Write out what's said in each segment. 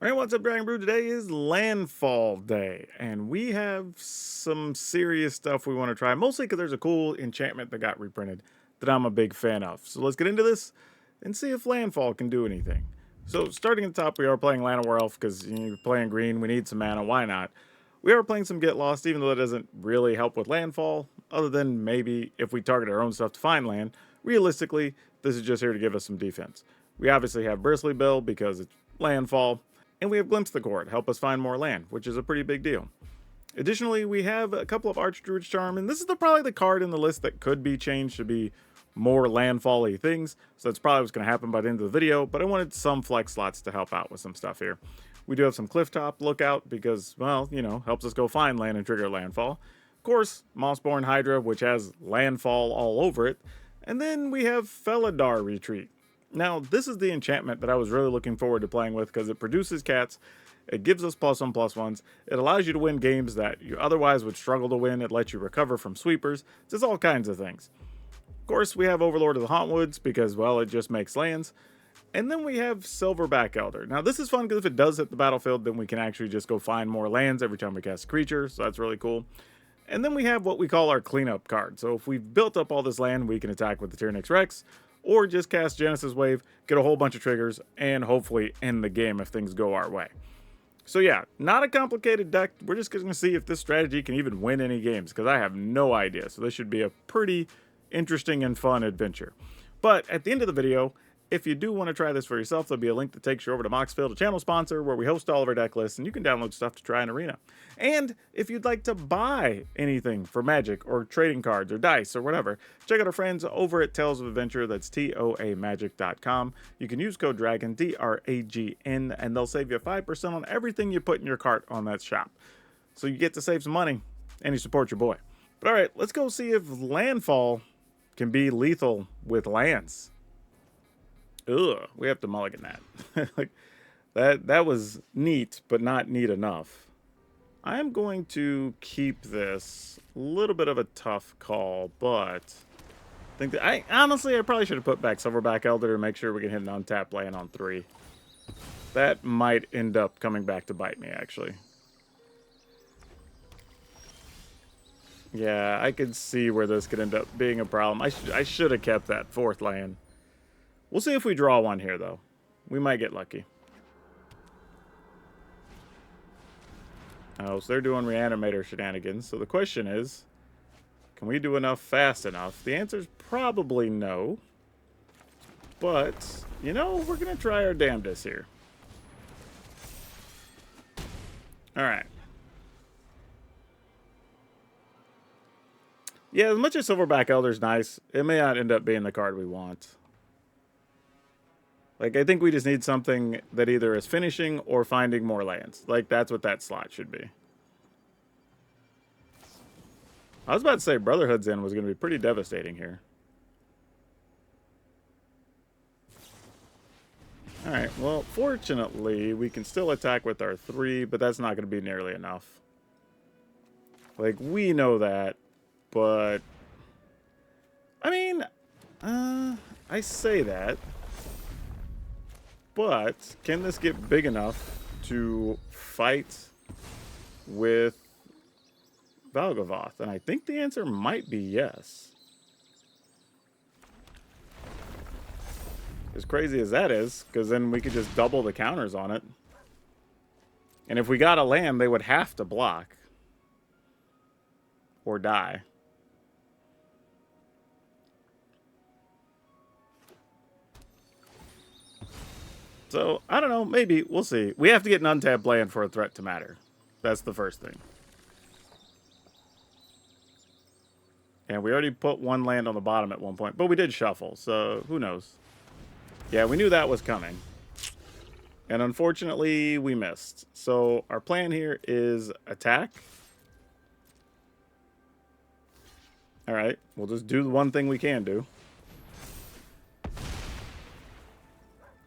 Alright, what's up, Dragon Brew? Today is Landfall Day, and we have some serious stuff we want to try, mostly because there's a cool enchantment that got reprinted that I'm a big fan of. So let's get into this and see if Landfall can do anything. So starting at the top, we are playing Land of War Elf because you're playing green, we need some mana, why not? We are playing some Get Lost, even though that doesn't really help with Landfall, other than maybe if we target our own stuff to find land. Realistically, this is just here to give us some defense. We obviously have Bristly Bill because it's Landfall, and we have Glimpse the Court, help us find more land, which is a pretty big deal. Additionally, we have a couple of Archdruid's Charm, and this is probably the card in the list that could be changed to be more landfall-y things, so that's probably what's going to happen by the end of the video, but I wanted some flex slots to help out with some stuff here. We do have some Clifftop Lookout because, well, you know, helps us go find land and trigger landfall. Of course, Mossborn Hydra, which has landfall all over it. And then we have Felidar Retreat. Now, this is the enchantment that I was really looking forward to playing with because it produces cats, it gives us +1/+1s, it allows you to win games that you otherwise would struggle to win, it lets you recover from sweepers, it does all kinds of things. Of course, we have Overlord of the Hauntwoods because, well, it just makes lands. And then we have Silverback Elder. Now, this is fun because if it does hit the battlefield, then we can actually just go find more lands every time we cast a creature, so that's really cool. And then we have what we call our cleanup card. So if we've built up all this land, we can attack with the Tyrannix Rex, or just cast Genesis Wave, get a whole bunch of triggers, and hopefully end the game if things go our way. So yeah, not a complicated deck. We're just going to see if this strategy can even win any games, because I have no idea. So this should be a pretty interesting and fun adventure. But at the end of the video, if you do want to try this for yourself, there'll be a link that takes you over to Moxfield, a channel sponsor, where we host all of our deck lists, and you can download stuff to try in Arena. And if you'd like to buy anything for Magic, or trading cards, or dice, or whatever, check out our friends over at Tales of Adventure, that's TOAMagic.com. You can use code DRAGON, DRAGN, and they'll save you 5% on everything you put in your cart on that shop. So you get to save some money, and you support your boy. But alright, let's go see if Landfall can be lethal with lands. Ugh, we have to mulligan that. Like that was neat, but not neat enough. I'm going to keep this. A little bit of a tough call, but I think that I probably should have put back Silverback Elder to make sure we can hit an untapped land on 3. That might end up coming back to bite me, actually. Yeah, I could see where this could end up being a problem. I should have kept that 4th land. We'll see if we draw one here, though. We might get lucky. Oh, so they're doing Reanimator shenanigans. So the question is, can we do enough fast enough? The answer is probably no. But, you know, we're going to try our damnedest here. Alright. Yeah, as much as Silverback Elder's nice, it may not end up being the card we want. Like, I think we just need something that either is finishing or finding more lands. Like, that's what that slot should be. I was about to say Brotherhood's End was going to be pretty devastating here. Alright, well, fortunately, we can still attack with our 3, but that's not going to be nearly enough. Like, we know that, but... I mean, I say that. But can this get big enough to fight with Valgavoth? And I think the answer might be yes. As crazy as that is, because then we could just double the counters on it. And if we got a land, they would have to block. Or die. So, I don't know, maybe, we'll see. We have to get an untapped land for a threat to matter. That's the first thing. And we already put one land on the bottom at one point, but we did shuffle, so who knows. Yeah, we knew that was coming. And unfortunately, we missed. So, our plan here is attack. Alright, we'll just do the one thing we can do.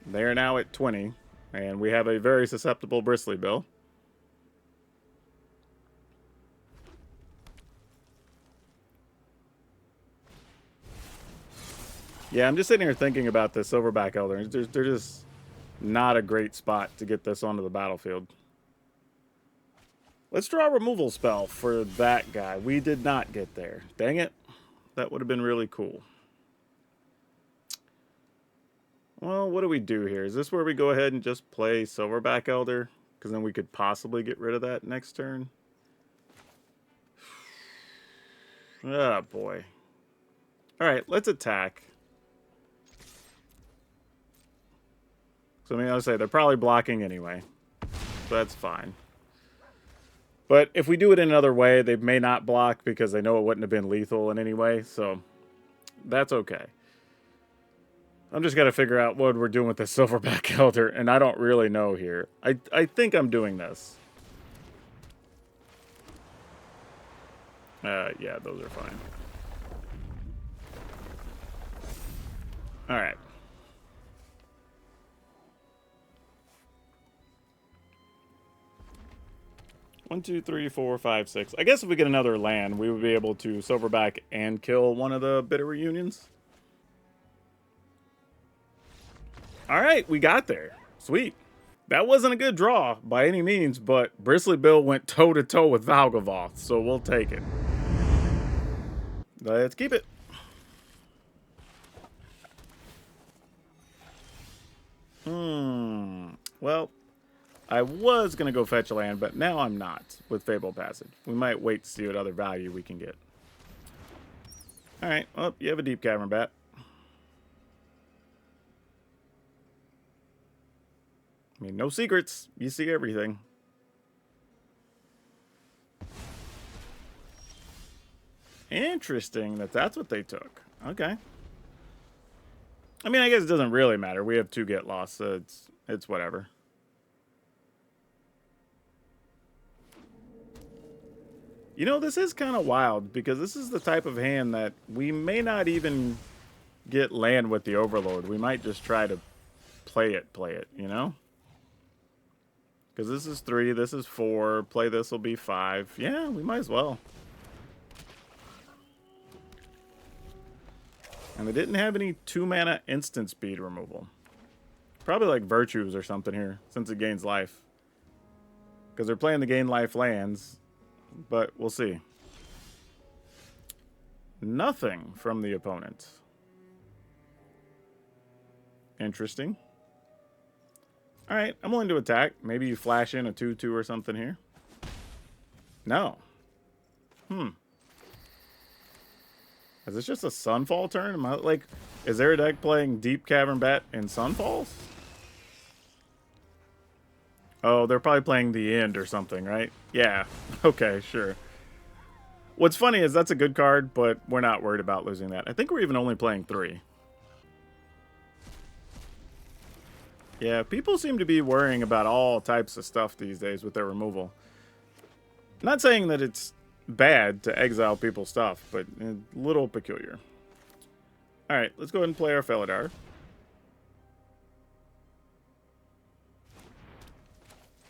They are now at 20, and we have a very susceptible Bristly Bill. Yeah, I'm just sitting here thinking about the Silverback Elder. They're just not a great spot to get this onto the battlefield. Let's draw a removal spell for that guy. We did not get there. Dang it. That would have been really cool. Well, what do we do here? Is this where we go ahead and just play Silverback Elder? Because then we could possibly get rid of that next turn. Oh, boy. Alright, let's attack. So, I mean, I'll say they're probably blocking anyway. So that's fine. But if we do it in another way, they may not block because they know it wouldn't have been lethal in any way. So that's okay. I'm just got to figure out what we're doing with the Silverback Elder. And I don't really know here. I think I'm doing this. Yeah, those are fine. Alright. One, two, three, four, five, six. I guess if we get another land, we would be able to Silverback and kill one of the Bitter Reunions. Alright, we got there. Sweet. That wasn't a good draw by any means, but Bristly Bill went toe-to-toe with Valgavoth, so we'll take it. Let's keep it. Well, I was going to go fetch a land, but now I'm not with Fable Passage. We might wait to see what other value we can get. Alright, well, you have a Deep Cavern Bat. I mean, no secrets. You see everything. Interesting that that's what they took. Okay. I mean, I guess it doesn't really matter. We have 2 get lost, so it's whatever. You know, this is kind of wild, because this is the type of hand that we may not even get land with the Overlord. We might just try to play it, you know? Because this is 3, this is 4, play this will be 5. Yeah, we might as well. And they didn't have any 2-mana instant speed removal. Probably like Virtues or something here, since it gains life. Because they're playing the gain life lands, but we'll see. Nothing from the opponent. Interesting. Alright, I'm willing to attack. Maybe you flash in a 2/2 or something here. No. Is this just a Sunfall turn? Am I, like, is there a deck playing Deep Cavern Bat and Sunfalls? Oh, they're probably playing the End or something, right? Yeah. Okay, sure. What's funny is that's a good card, but we're not worried about losing that. I think we're even only playing 3. Yeah, people seem to be worrying about all types of stuff these days with their removal. Not saying that it's bad to exile people's stuff, but a little peculiar. Alright, let's go ahead and play our Felidar.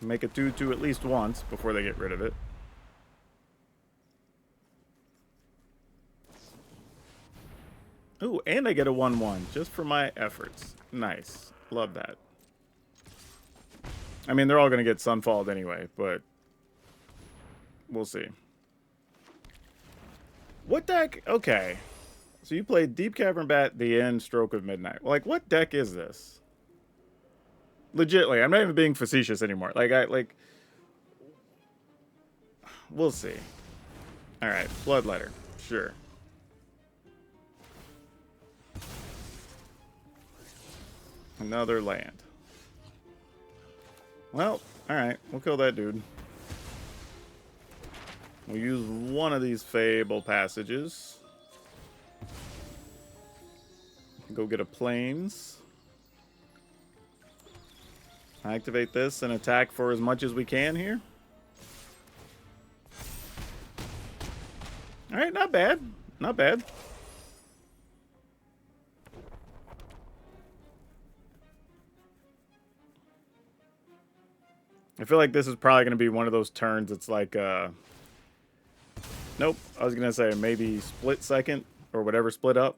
Make a 2/2 at least once before they get rid of it. Ooh, and I get a 1/1 just for my efforts. Nice. Love that. I mean, they're all going to get Sunfalled anyway, but we'll see. What deck? Okay. So you played Deep Cavern Bat, the End, Stroke of Midnight. Like, what deck is this? Legitly, I'm not even being facetious anymore. Like, we'll see. Alright, Bloodletter. Sure. Another land. Well, alright, we'll kill that dude. We'll use one of these Fable Passages. Go get a Plains. Activate this and attack for as much as we can here. Alright, not bad. Not bad. I feel like this is probably going to be one of those turns. It's like, nope. I was going to say maybe split second or whatever, split up.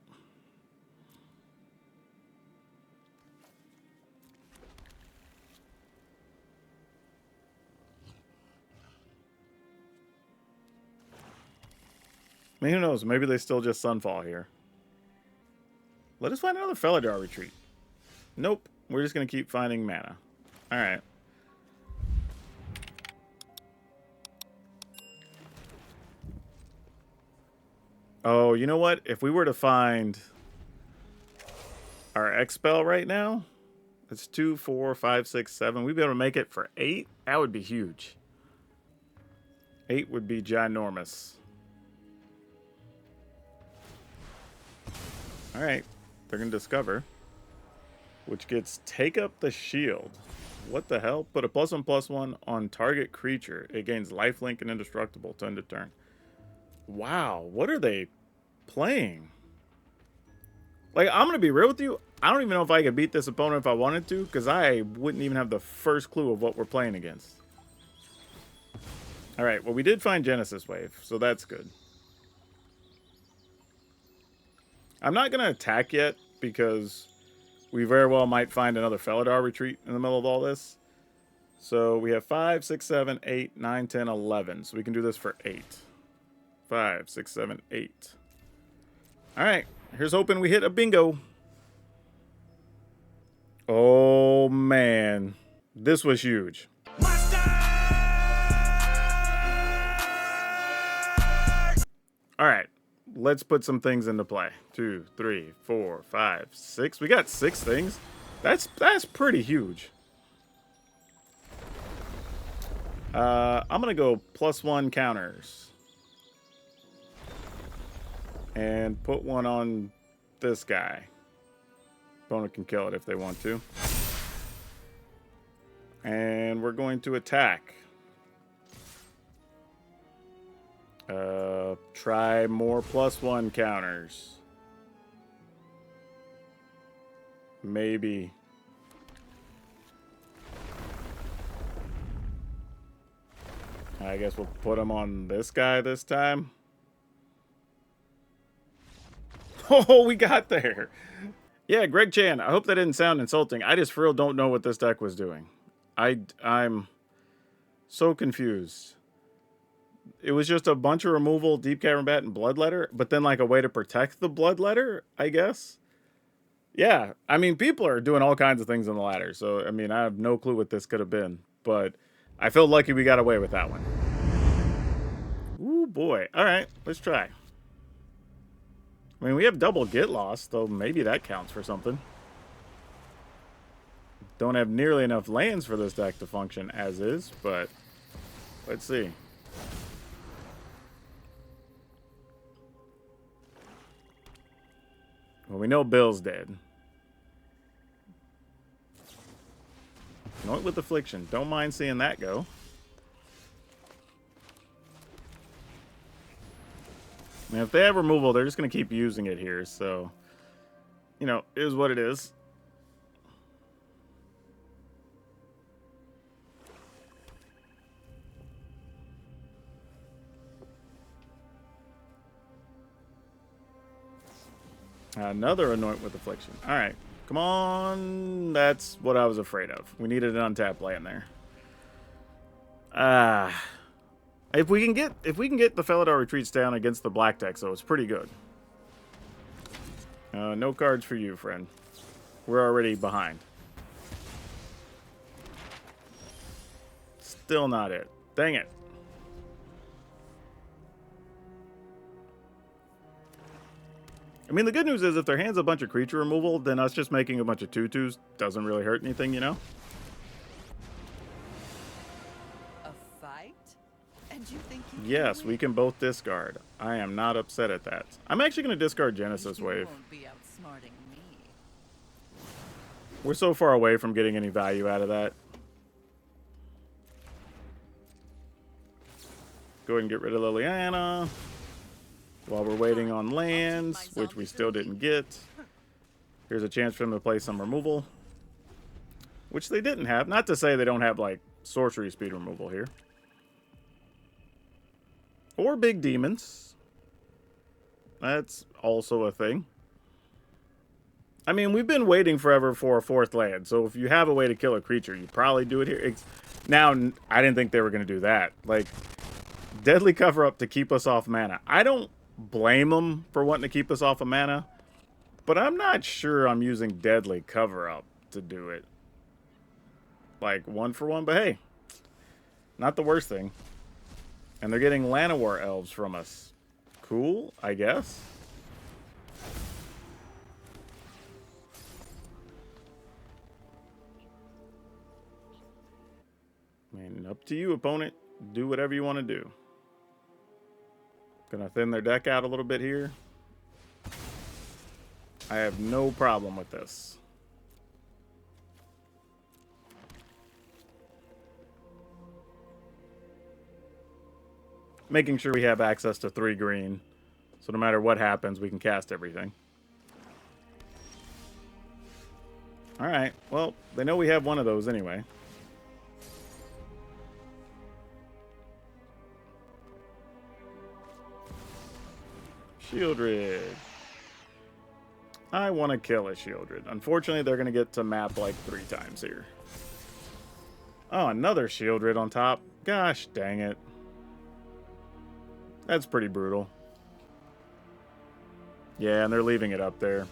mean, who knows? Maybe they still just Sunfall here. Let us find another Felidar Retreat. Nope. We're just going to keep finding mana. Alright. Oh, you know what? If we were to find our X-Spell right now, it's 2, 4, 5, 6, 7. We'd be able to make it for 8. That would be huge. 8 would be ginormous. Alright. They're going to discover. Which gets take up the shield. What the hell? Put a +1/+1 on target creature. It gains lifelink and indestructible to end of turn. Wow. What are they playing? Like, I'm going to be real with you. I don't even know if I could beat this opponent if I wanted to, because I wouldn't even have the first clue of what we're playing against. Alright, well, we did find Genesis Wave, so that's good. I'm not going to attack yet, because we very well might find another Felidar Retreat in the middle of all this. So we have 5, 6, 7, 8, 9, 10, 11. So we can do this for 8. 5, 6, 7, 8. Alright, here's hoping we hit a bingo. Oh, man. This was huge. Alright, let's put some things into play. 2, 3, 4, 5, 6. We got 6 things. That's pretty huge. I'm going to go +1 counters. And put one on this guy. Opponent can kill it if they want to. And we're going to attack. Try more +1 counters. Maybe. I guess we'll put them on this guy this time. Oh, we got there. Yeah, Greg Chan, I hope that didn't sound insulting. I just for real don't know what this deck was doing. I'm so confused. It was just a bunch of removal, Deep Cavern Bat, and Bloodletter, but then like a way to protect the Bloodletter, I guess. Yeah, I mean, people are doing all kinds of things on the ladder, so I mean, I have no clue what this could have been, but I feel lucky we got away with that one. Ooh, boy. All right, let's try. I mean, we have double Get Lost, though maybe that counts for something. Don't have nearly enough lands for this deck to function as is, but let's see. Well, we know Bill's dead. Anoint with Affliction. Don't mind seeing that go. I mean, if they have removal, they're just going to keep using it here, so, you know, it is what it is. Another Anoint with Affliction. All right, come on. That's what I was afraid of. We needed an untapped land there. If we can get the Felidar Retreats down against the black deck, so it's pretty good. No cards for you, friend. We're already behind. Still not it. Dang it. I mean, the good news is if their hand's a bunch of creature removal, then us just making a bunch of 2/2s doesn't really hurt anything, you know? A fight? And you think you Yes, we can both discard. I am not upset at that. I'm actually going to discard Genesis Wave. won't be outsmarting me. We're so far away from getting any value out of that. Go ahead and get rid of Liliana. While we're waiting on lands, which we still didn't get. Here's a chance for them to play some removal. Which they didn't have. Not to say they don't have, like, sorcery speed removal here. Or big demons. That's also a thing. I mean, we've been waiting forever for a 4th land. So if you have a way to kill a creature, you probably do it here. Now, I didn't think they were going to do that. Like, Deadly Cover-Up to keep us off mana. I don't blame them for wanting to keep us off of mana. But I'm not sure I'm using Deadly Cover-Up to do it. Like, 1-for-1, but hey. Not the worst thing. And they're getting Llanowar Elves from us. Cool, I guess. I mean, up to you, opponent. Do whatever you want to do. Gonna thin their deck out a little bit here. I have no problem with this. Making sure we have access to 3 green. So no matter what happens, we can cast everything. Alright, well, they know we have one of those anyway. Shieldred. I want to kill a Shieldred. Unfortunately, they're going to get to map like 3 times here. Oh, another Shieldred on top. Gosh dang it. That's pretty brutal. Yeah, and they're leaving it up there.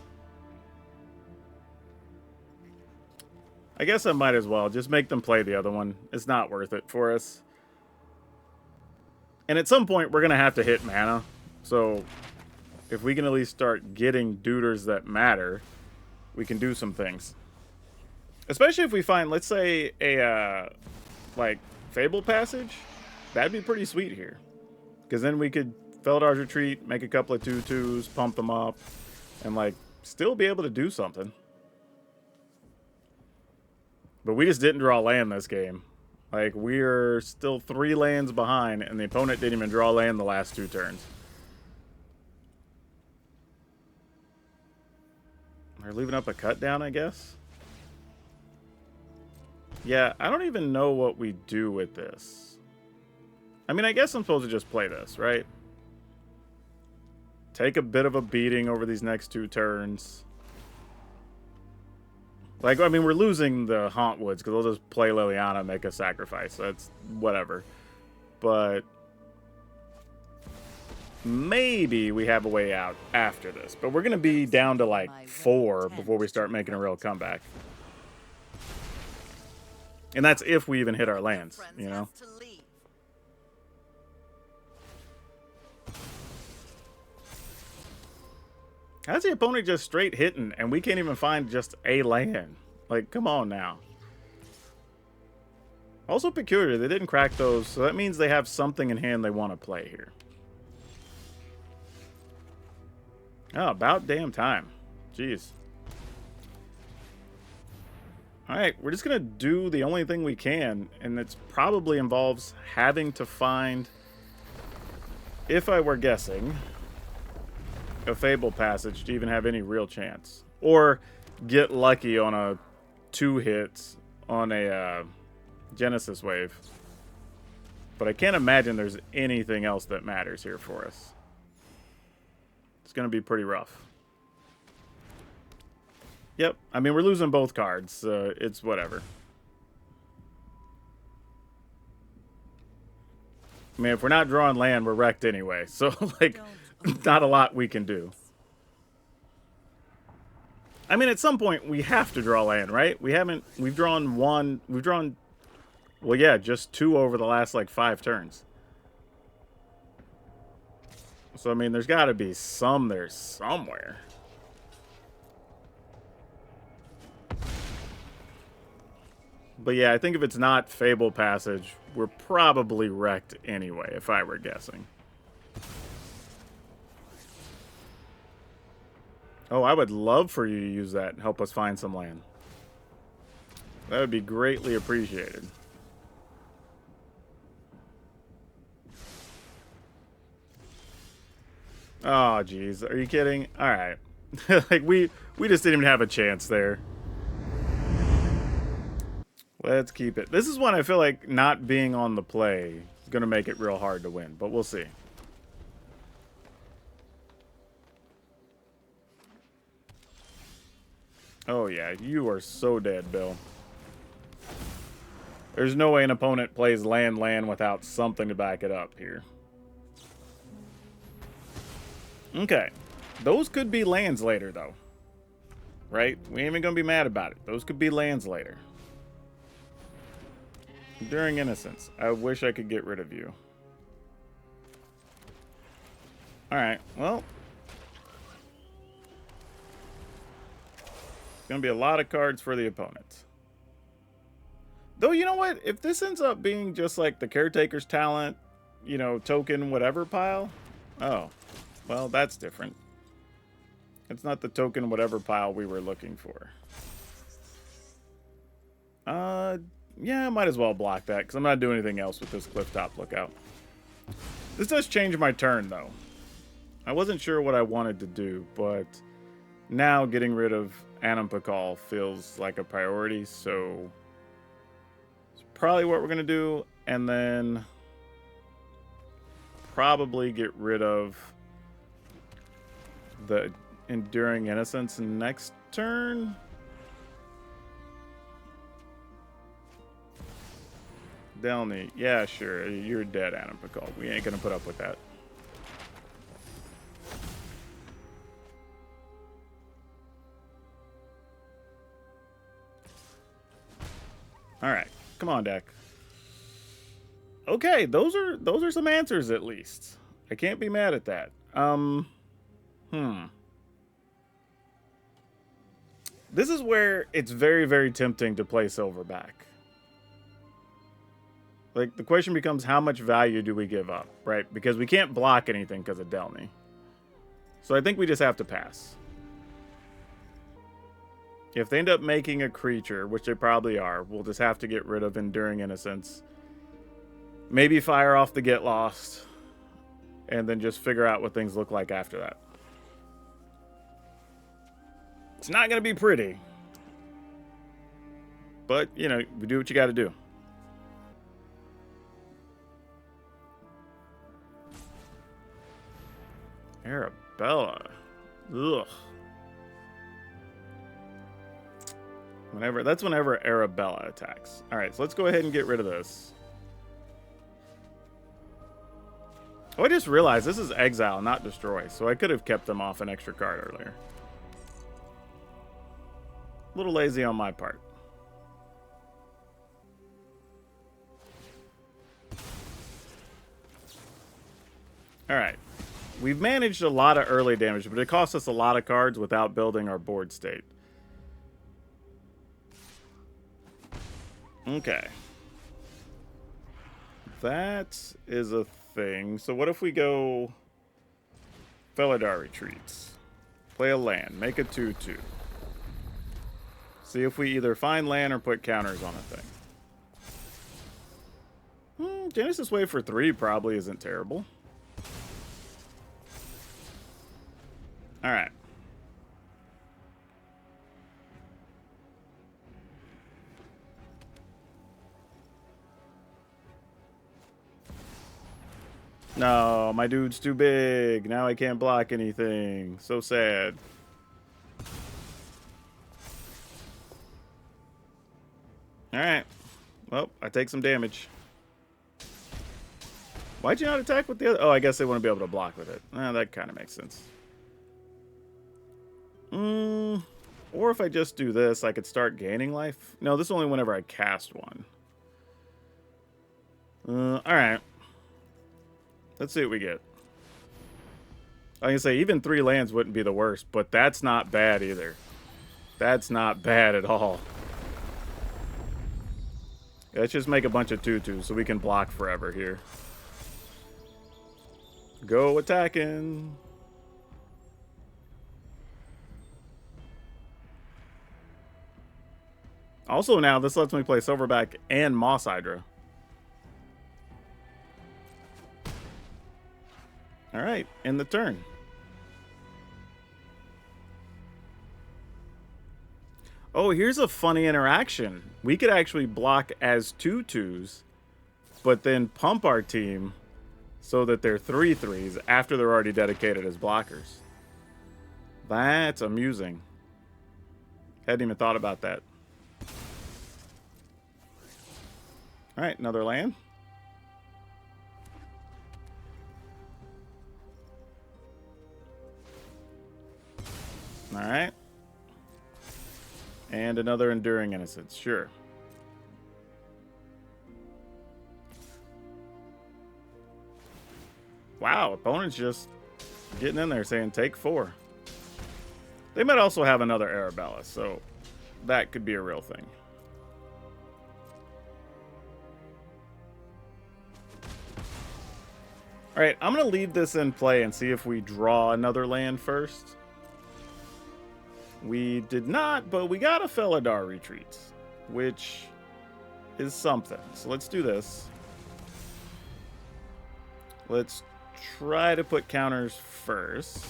I guess I might as well just make them play the other one. It's not worth it for us. And at some point, we're going to have to hit mana. So if we can at least start getting duders that matter, we can do some things. Especially if we find, let's say, a, like, Fable Passage. That'd be pretty sweet here. Because then we could Felidar Retreat, make a couple of 2/2s, pump them up, and, like, still be able to do something. But we just didn't draw land this game. Like, we're still 3 lands behind, and the opponent didn't even draw land the last 2 turns. They're leaving up a cut down, I guess. Yeah, I don't even know what we do with this. I mean, I guess I'm supposed to just play this, right? Take a bit of a beating over these next 2 turns. Like, I mean, we're losing the Hauntwoods because they'll just play Liliana, make a sacrifice. That's whatever. But maybe we have a way out after this. But we're going to be down to like 4 before we start making a real comeback. And that's if we even hit our lands, you know? How's the opponent just straight hitting and we can't even find just a land? Like, come on now. Also peculiar, they didn't crack those, so that means they have something in hand they want to play here. Oh, about damn time. Jeez. Alright, we're just going to do the only thing we can, and it probably involves having to find, if I were guessing, a Fable Passage to even have any real chance. Or get lucky on a 2 hits on a Genesis Wave. But I can't imagine there's anything else that matters here for us. It's going to be pretty rough. Yep, I mean, we're losing both cards. It's whatever. I mean, if we're not drawing land, we're wrecked anyway. So, like, not a lot we can do. I mean, at some point, we have to draw land, right? We've drawn 1, well, yeah, just 2 over the last, like, 5 turns. So, I mean, there's got to be some there somewhere. But yeah, I think if it's not Fable Passage, we're probably wrecked anyway, if I were guessing. Oh, I would love for you to use that and help us find some land. That would be greatly appreciated. Oh, geez. Are you kidding? All right. Like, we just didn't even have a chance there. Let's keep it. This is one I feel like not being on the play is going to make it real hard to win, but we'll see. Oh, yeah. You are so dead, Bill. There's no way an opponent plays land without something to back it up here. Okay. Those could be lands later, though. Right? We ain't even gonna be mad about it. Those could be lands later. Enduring Innocence. I wish I could get rid of you. Alright, well. It's gonna be a lot of cards for the opponent. Though, you know what? If this ends up being just like the Caretaker's Talent, you know, token whatever pile. Oh, well, that's different. It's not the token whatever pile we were looking for. Yeah, I might as well block that because I'm not doing anything else with this Clifftop Lookout. This does change my turn, though. I wasn't sure what I wanted to do, but now getting rid of Anam Pakal feels like a priority, so it's probably what we're going to do, and then probably get rid of the Enduring Innocence next turn. Delny, yeah, sure, you're dead, Anam Pakal. We ain't going to put up with that. All right, come on, deck. Okay, those are some answers at least. I can't be mad at that. This is where it's very, very tempting to play Silverback. Like, the question becomes, how much value do we give up, right? Because we can't block anything because of Delny. So I think we just have to pass. If they end up making a creature, which they probably are, we'll just have to get rid of Enduring Innocence. Maybe fire off the Get Lost. And then just figure out what things look like after that. It's not going to be pretty. But, you know, we do what you got to do. Arabella. Ugh. That's whenever Arabella attacks. Alright, so let's go ahead and get rid of this. Oh, I just realized this is exile, not destroy, so I could have kept them off an extra card earlier. A little lazy on my part. Alright. We've managed a lot of early damage, but it costs us a lot of cards without building our board state. Okay. That is a thing. So what if we go Felidar Retreats? Play a land. Make a 2/2. See if we either find land or put counters on a thing. Genesis Wave for 3 probably isn't terrible. Alright. No, my dude's too big. Now I can't block anything. So sad. Alright. Well, I take some damage. Why'd you not attack with the other? Oh, I guess they want to be able to block with it. That kind of makes sense. Or if I just do this, I could start gaining life. No, this is only whenever I cast one. Alright. Let's see what we get. I can say even 3 lands wouldn't be the worst, but that's not bad either. That's not bad at all. Yeah, let's just make a bunch of 2/2s so we can block forever here. Go attacking. Also now, this lets me play Silverback and Moss Hydra. Alright, end the turn. Oh, here's a funny interaction. We could actually block as 2/2s, but then pump our team so that they're 3/3s after they're already dedicated as blockers. That's amusing. Hadn't even thought about that. Alright, another land. All right. And another Enduring Innocence. Sure. Wow, opponent's just getting in there saying take 4. They might also have another Arabella, so that could be a real thing. All right, I'm going to leave this in play and see if we draw another land first. We did not, but we got a Felidar Retreat, which is something. So let's do this. Let's try to put counters first.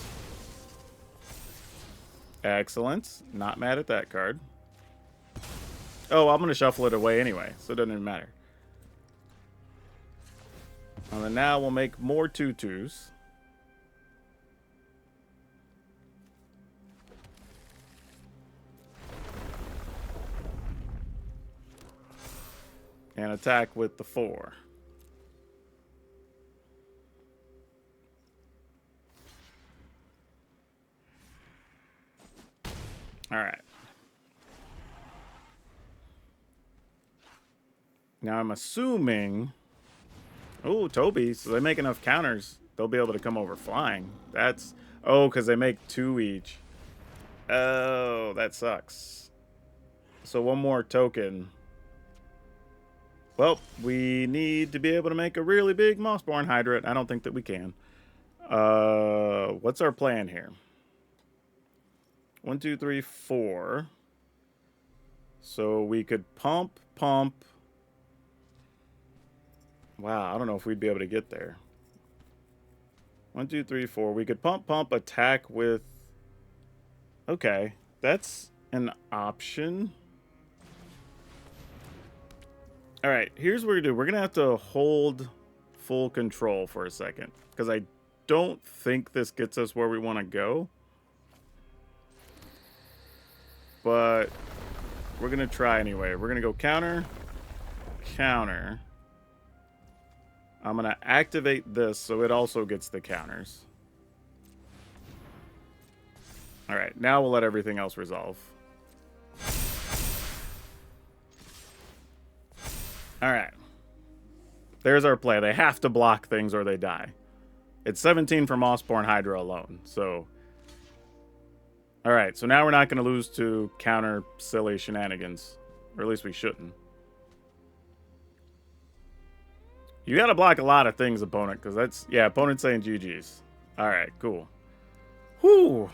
Excellent. Not mad at that card. Oh, I'm going to shuffle it away anyway, so it doesn't even matter. And then now we'll make more 2/2s. And attack with the 4. All right. Now I'm assuming... Oh, Toby. So they make enough counters, they'll be able to come over flying. That's... Oh, because they make 2 each. Oh, that sucks. So one more token. Well, we need to be able to make a really big Mossborn Hydrant. I don't think that we can. What's our plan here? 1, 2, 3, 4. So we could pump. Wow, I don't know if we'd be able to get there. 1, 2, 3, 4. We could pump, attack with... Okay, that's an option. All right, here's what we're going to do. We're going to have to hold full control for a second, because I don't think this gets us where we want to go. But we're going to try anyway. We're going to go counter. I'm going to activate this so it also gets the counters. All right, now we'll let everything else resolve. All right. There's our play. They have to block things or they die. It's 17 for Mossborn Hydra alone, so... All right, so now we're not going to lose to counter silly shenanigans. Or at least we shouldn't. You got to block a lot of things, opponent, because that's... Yeah, opponent's saying GG's. All right, cool. Whew.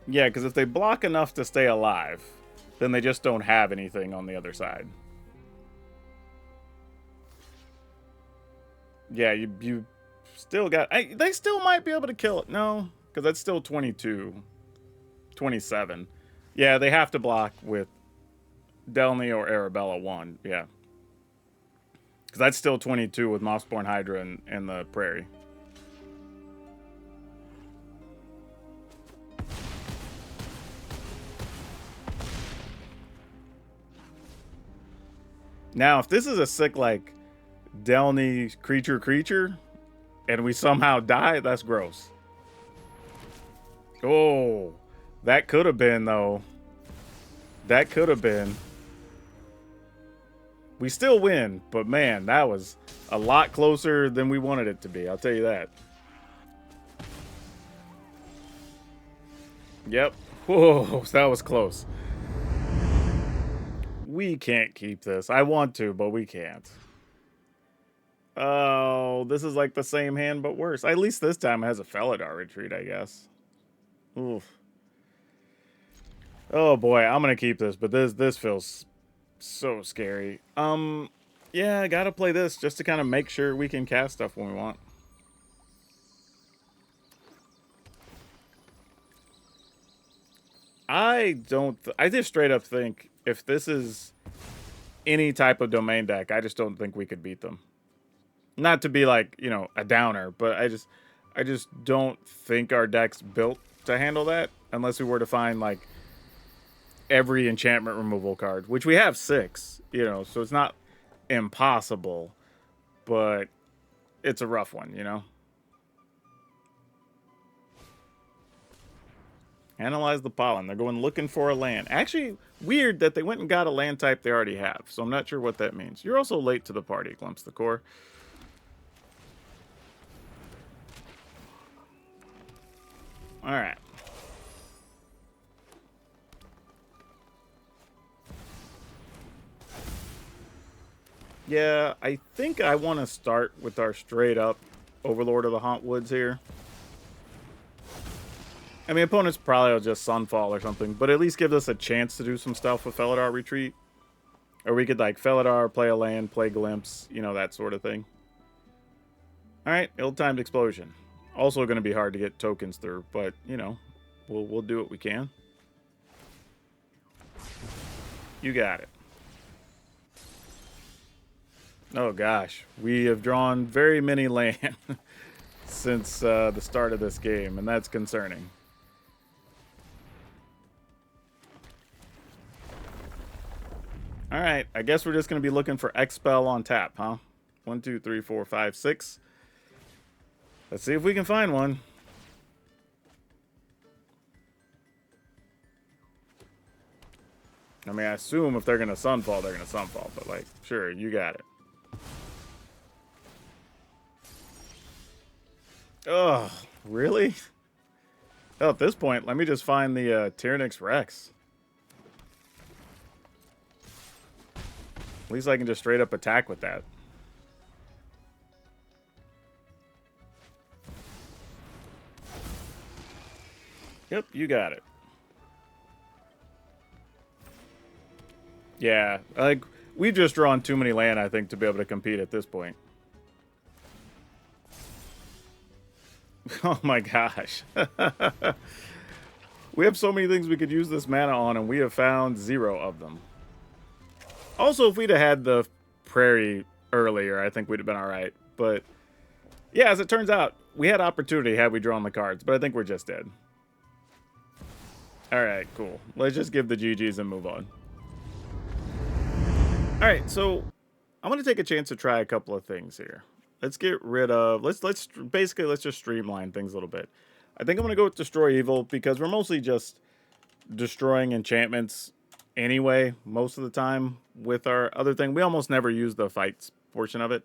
Yeah, because if they block enough to stay alive, then they just don't have anything on the other side. Yeah, you still got... they still might be able to kill it. No, because that's still 22. 27. Yeah, they have to block with Delny or Arabella 1. Yeah. Because that's still 22 with Mossborn Hydra and the Prairie. Now, if this is a sick, like, Delny creature, and we somehow die, that's gross. Oh, that could have been, though. That could have been. We still win, but man, that was a lot closer than we wanted it to be. I'll tell you that. Yep. Whoa, that was close. We can't keep this. I want to, but we can't. Oh, this is like the same hand, but worse. At least this time it has a Felidar Retreat, I guess. Oof. Oh boy, I'm gonna keep this, but this feels so scary. Yeah, I gotta play this just to kind of make sure we can cast stuff when we want. I just straight up think if this is any type of domain deck, I just don't think we could beat them. Not to be like, you know, a downer, but I just don't think our deck's built to handle that unless we were to find like every enchantment removal card, which we have 6, you know, so it's not impossible, but it's a rough one, you know? Analyze the pollen. They're going looking for a land. Actually, weird that they went and got a land type they already have, so I'm not sure what that means. You're also late to the party, Glimpse the Core. Alright. Yeah, I think I want to start with our straight up Overlord of the Hauntwoods here. I mean, opponents probably will just Sunfall or something, but at least give us a chance to do some stuff with Felidar Retreat. Or we could, like, Felidar, play a land, play Glimpse, you know, that sort of thing. Alright, ill-timed explosion. Also going to be hard to get tokens through, but, you know, we'll do what we can. You got it. Oh gosh, we have drawn very many land since the start of this game, and that's concerning. Alright, I guess we're just going to be looking for X-Spell on tap, huh? 1, 2, 3, 4, 5, 6. Let's see if we can find one. I mean, I assume if they're going to Sunfall, they're going to Sunfall, but, like, sure, you got it. Ugh, really? Hell, at this point, let me just find the Tyrannix Rex. At least I can just straight up attack with that. Yep, you got it. Yeah, like, we've just drawn too many land, I think, to be able to compete at this point. Oh my gosh. We have so many things we could use this mana on, and we have found 0 of them. Also, if we'd have had the Prairie earlier, I think we'd have been alright. But, yeah, as it turns out, we had opportunity had we drawn the cards, but I think we're just dead. Alright, cool. Let's just give the GGs and move on. Alright, so I'm going to take a chance to try a couple of things here. Let's get rid of, let's just streamline things a little bit. I think I'm going to go with Destroy Evil because we're mostly just destroying enchantments anyway, most of the time with our other thing. We almost never use the fights portion of it.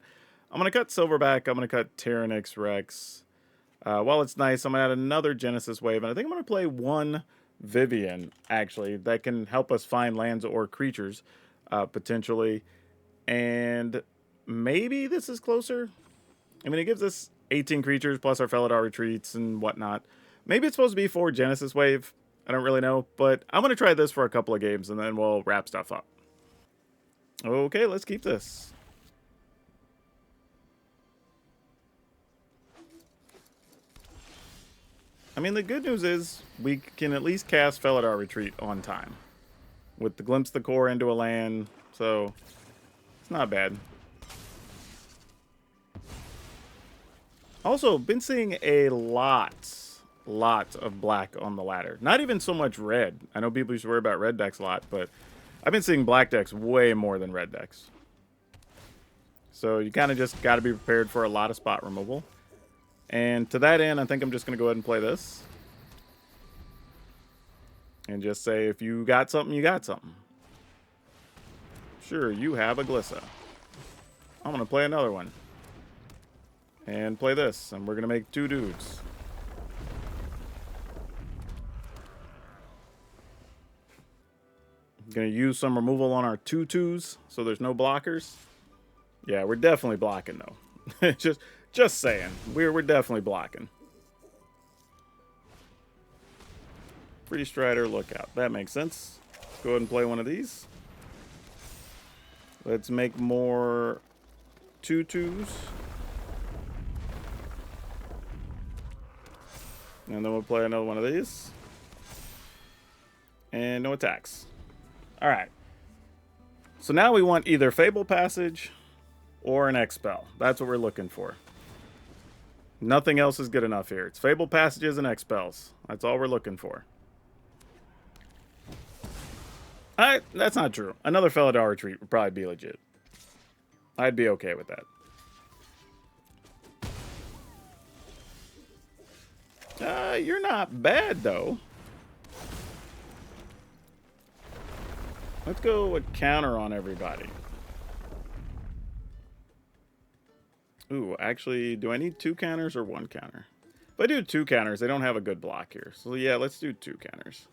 I'm going to cut Silverback. I'm going to cut Tyrannix Rex. While it's nice, I'm going to add another Genesis Wave, and I think I'm going to play one Vivian, actually, that can help us find lands or creatures, potentially. And maybe this is closer. I mean, it gives us 18 creatures plus our Felidar Retreats and whatnot. Maybe it's supposed to be 4 Genesis Wave. I don't really know, but I'm going to try this for a couple of games, and then we'll wrap stuff up. Okay, let's keep this. I mean, the good news is we can at least cast Felidar Retreat on time with the Glimpse the Core into a land, so it's not bad. Also, been seeing a lot of black on the ladder. Not even so much red. I know people used to worry about red decks a lot, but I've been seeing black decks way more than red decks. So you kind of just got to be prepared for a lot of spot removal. And to that end, I think I'm just going to go ahead and play this. And just say, if you got something, you got something. Sure, you have a Glissa. I'm going to play another one. And play this, and we're going to make 2 dudes. Going to use some removal on our 2/2s, so there's no blockers. Yeah, we're definitely blocking, though. Just saying. We're definitely blocking. Free Strider, Lookout. That makes sense. Let's go ahead and play one of these. Let's make more 2/2s. And then we'll play another one of these. And no attacks. Alright. So now we want either Fable Passage or an X-Spell. That's what we're looking for. Nothing else is good enough here. It's Fable Passages and X-Spells. That's all we're looking for. Alright, that's not true. Another Felidar Retreat would probably be legit. I'd be okay with that. You're not bad, though. Let's go with counter on everybody. Ooh, actually, do I need 2 counters or 1 counter? If I do 2 counters, they don't have a good block here. So yeah, let's do 2 counters.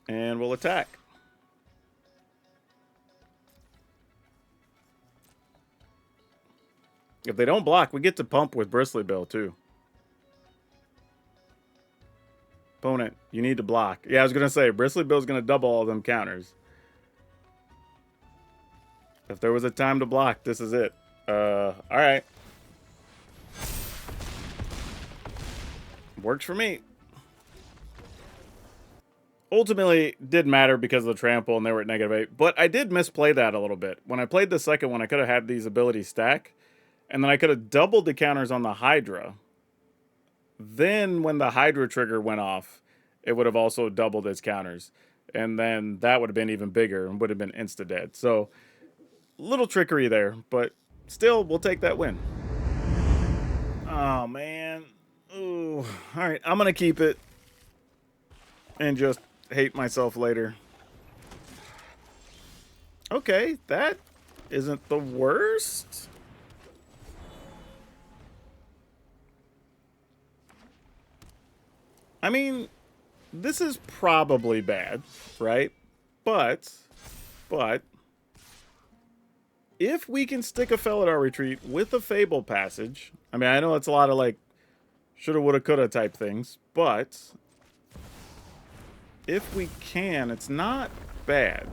And we'll attack. If they don't block, we get to pump with Bristly Bill, too. Opponent, you need to block. Yeah, I was going to say, Bristly Bill's going to double all them counters. If there was a time to block, this is it. Alright. Works for me. Ultimately, didn't matter because of the trample and they were at -8. But I did misplay that a little bit. When I played the second one, I could have had these abilities stack. And then I could have doubled the counters on the Hydra. Then when the Hydra trigger went off, it would have also doubled its counters. And then that would have been even bigger and would have been insta-dead. So, little trickery there. But still, we'll take that win. Oh, man. Ooh. Alright, I'm going to keep it. And just hate myself later. Okay, that isn't the worst. I mean, this is probably bad, right? But, if we can stick a Felidar Retreat with a Fable Passage, I mean, I know it's a lot of, like, shoulda, woulda, coulda type things, but if we can, it's not bad.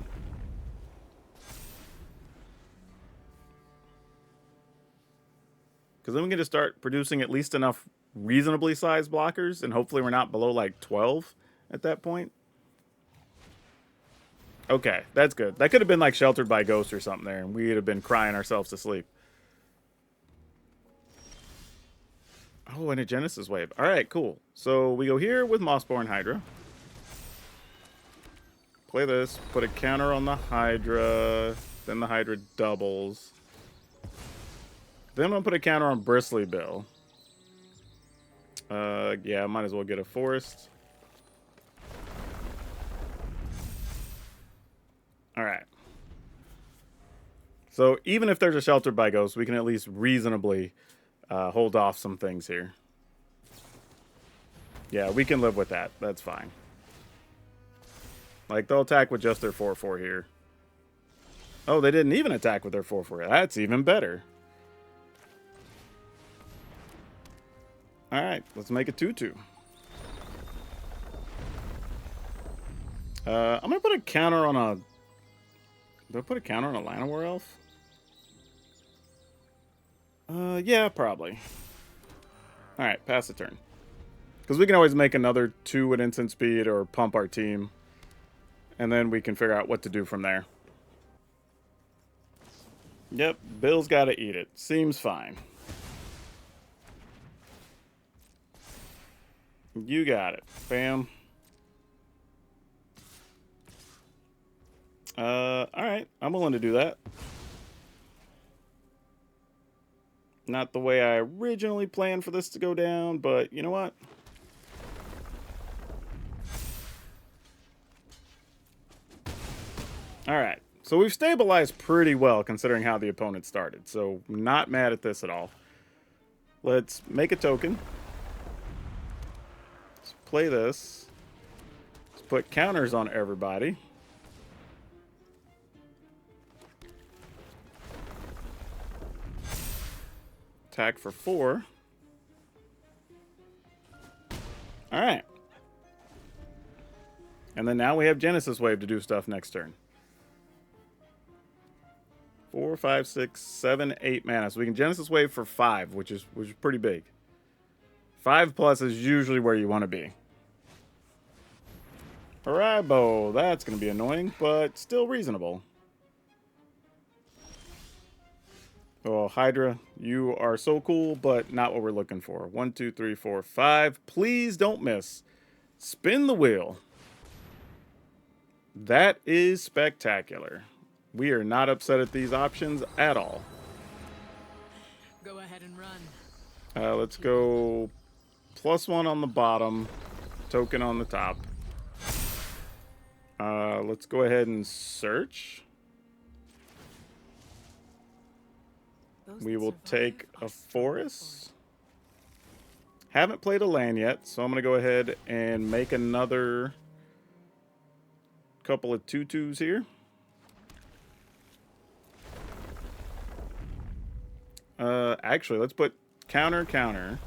Because then we can just start producing at least enough reasonably sized blockers, and hopefully we're not below like 12 at that point. Okay, that's good. That could have been like Sheltered by Ghost or something there, and we'd have been crying ourselves to sleep. Oh, and a Genesis Wave. All right, cool. So we go here with Mossborn Hydra. Play this, put a counter on the Hydra, then the Hydra doubles. Then I'm going to put a counter on Bristly Bill. Yeah, I might as well get a forest. Alright. So, even if there's a Sheltered by Ghost, we can at least reasonably hold off some things here. Yeah, we can live with that. That's fine. Like, they'll attack with just their 4/4 here. Oh, they didn't even attack with their 4/4. That's even better. Alright, let's make a 2/2. I'm going to put a counter on a... Do I put a counter on a Llanowar Elf? Yeah, probably. Alright, pass the turn. Because we can always make another 2 at instant speed or pump our team. And then we can figure out what to do from there. Yep, Bill's got to eat it. Seems fine. You got it. Bam. Alright. I'm willing to do that. Not the way I originally planned for this to go down, but you know what? Alright. So we've stabilized pretty well considering how the opponent started. So not mad at this at all. Let's make a token. Play this. Let's put counters on everybody. Attack for 4. Alright. And then now we have Genesis Wave to do stuff next turn. 4, 5, 6, 7, 8 mana. So we can Genesis Wave for 5, which is pretty big. 5+ is usually where you want to be. Haribo, that's going to be annoying, but still reasonable. Oh, Hydra, you are so cool, but not what we're looking for. 1, 2, 3, 4, 5. Please don't miss. Spin the wheel. That is spectacular. We are not upset at these options at all. Go ahead and run. Let's go +1 on the bottom, token on the top. Let's go ahead and search. We will take a forest. Haven't played a land yet, so I'm going to go ahead and make another couple of 2/2s here. Actually, let's put counter, counter.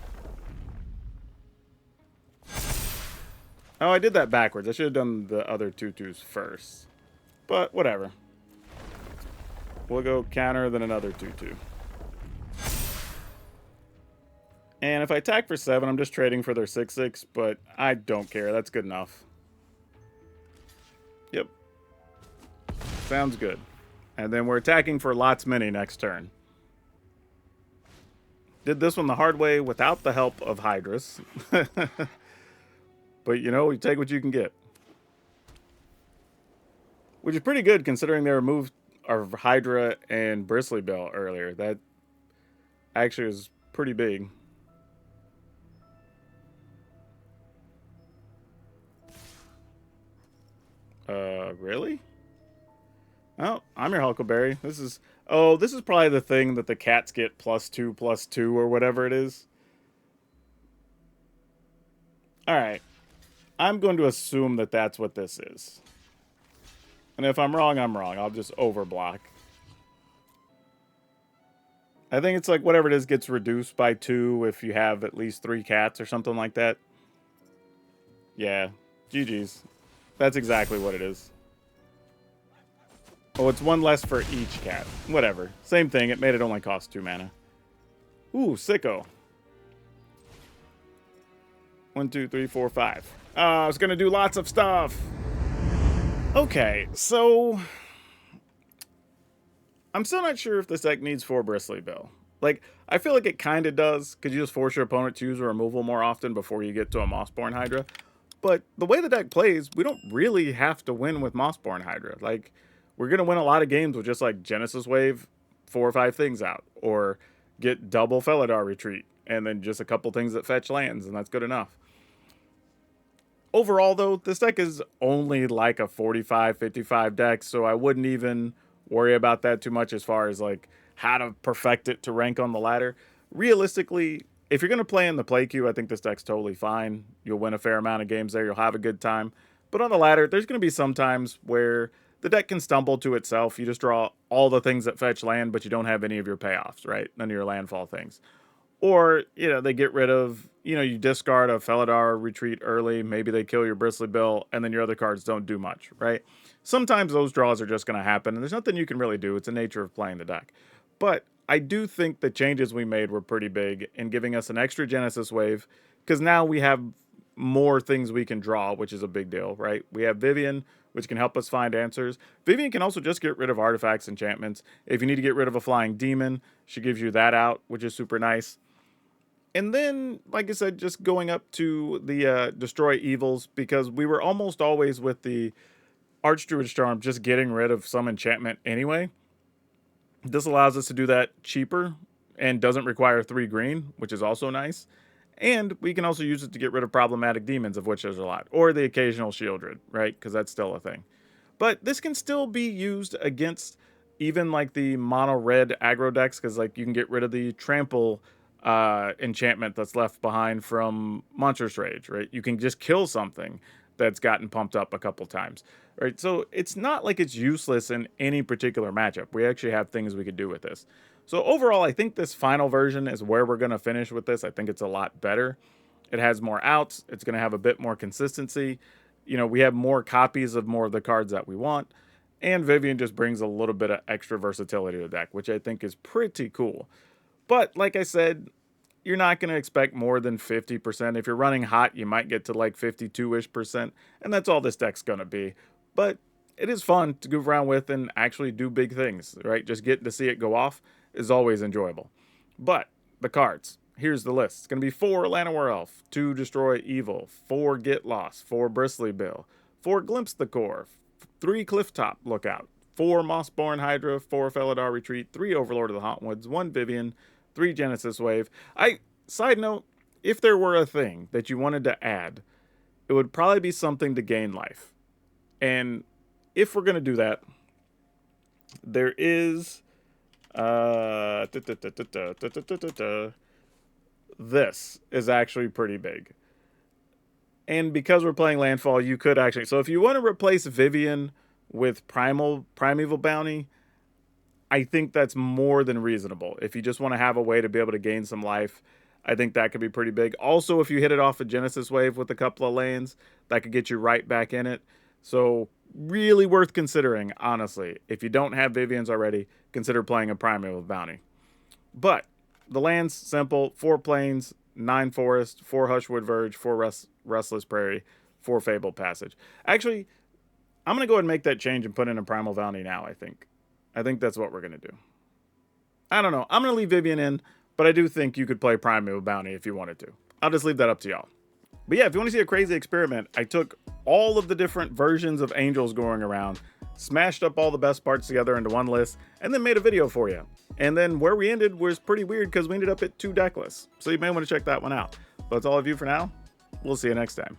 Oh, I did that backwards. I should have done the other 2/2s first. But whatever. We'll go counter, then another 2/2. And if I attack for 7, I'm just trading for their 6/6, but I don't care. That's good enough. Yep. Sounds good. And then we're attacking for lots many next turn. Did this one the hard way without the help of Hydras. But, you know, you take what you can get. Which is pretty good considering they removed our Hydra and Bristly Bell earlier. That actually is pretty big. Really? Oh, I'm your Huckleberry. This is probably the thing that the cats get +2/+2 or whatever it is. Alright. I'm going to assume that that's what this is. And if I'm wrong, I'm wrong. I'll just overblock. I think it's like whatever it is gets reduced by 2 if you have at least 3 cats or something like that. Yeah. GG's. That's exactly what it is. Oh, it's 1 less for each cat. Whatever. Same thing. It made it only cost 2 mana. Ooh, sicko. 1, 2, 3, 4, 5. Oh, I was going to do lots of stuff. Okay, so I'm still not sure if this deck needs 4 Bristly Bill. Like, I feel like it kind of does, because you just force your opponent to use a removal more often before you get to a Mossborn Hydra. But the way the deck plays, we don't really have to win with Mossborn Hydra. Like, we're going to win a lot of games with just, like, Genesis Wave 4 or 5 things out. Or get double Felidar Retreat, and then just a couple things that fetch lands, and that's good enough. Overall, though, this deck is only like a 45-55 deck, so I wouldn't even worry about that too much as far as like how to perfect it to rank on the ladder. Realistically, if you're going to play in the play queue, I think this deck's totally fine. You'll win a fair amount of games there. You'll have a good time. But on the ladder, there's going to be some times where the deck can stumble to itself. You just draw all the things that fetch land, but you don't have any of your payoffs, right? None of your landfall things. Or, you know, they get rid of, you know, you discard a Felidar Retreat early, maybe they kill your Bristly Bill, and then your other cards don't do much, right? Sometimes those draws are just going to happen, and there's nothing you can really do. It's the nature of playing the deck. But I do think the changes we made were pretty big in giving us an extra Genesis Wave, because now we have more things we can draw, which is a big deal, right? We have Vivian, which can help us find answers. Vivian can also just get rid of artifacts, enchantments. If you need to get rid of a flying demon, she gives you that out, which is super nice. And then, like I said, just going up to the Destroy Evils, because we were almost always with the Archdruid's Charm just getting rid of some enchantment anyway. This allows us to do that cheaper and doesn't require 3 green, which is also nice. And we can also use it to get rid of problematic demons, of which there's a lot. Or the occasional Shieldred, right? Because that's still a thing. But this can still be used against even like the mono red aggro decks, because like you can get rid of the trample enchantment that's left behind from Monstrous Rage, right? You can just kill something that's gotten pumped up a couple times, right? So it's not like it's useless in any particular matchup. We actually have things we could do with this. So overall, I think this final version is where we're going to finish with this. I think it's a lot better. It has more outs. It's going to have a bit more consistency. You know, we have more copies of more of the cards that we want. And Vivian just brings a little bit of extra versatility to the deck, which I think is pretty cool. But like I said, you're not going to expect more than 50%. If you're running hot, you might get to like 52-ish%, and that's all this deck's going to be. But it is fun to goof around with and actually do big things, right? Just getting to see it go off is always enjoyable. But the cards, here's the list. It's going to be 4 Llanowar Elf, 2 Destroy Evil, 4 Get Lost, 4 Bristly Bill, 4 Glimpse the Core, 3 Clifftop Lookout, 4 Mossborn Hydra, 4 Felidar Retreat, 3 Overlord of the Hauntwoods, 1 Vivian, 3 Genesis Wave. Side note, if there were a thing that you wanted to add, it would probably be something to gain life. And if we're going to do that, there is this is actually pretty big. And because we're playing Landfall, you could actually... So if you want to replace Vivian with Primeval Bounty, I think that's more than reasonable. If you just want to have a way to be able to gain some life, I think that could be pretty big. Also, if you hit it off a Genesis Wave with a couple of lands, that could get you right back in it. So really worth considering, honestly. If you don't have Vivians already, consider playing a Primeval Bounty. But the land's simple. 4 plains, 9 forest, 4 Hushwood Verge, 4 Restless Prairie, 4 Fabled Passage. Actually, I'm going to go ahead and make that change and put in a Primal Bounty now, I think. I think that's what we're going to do. I don't know. I'm going to leave Vivian in, but I do think you could play Primeval Bounty if you wanted to. I'll just leave that up to y'all. But yeah, if you want to see a crazy experiment, I took all of the different versions of Angels going around, smashed up all the best parts together into one list, and then made a video for you. And then where we ended was pretty weird because we ended up at 2 deck lists. So you may want to check that one out. But that's all of you for now. We'll see you next time.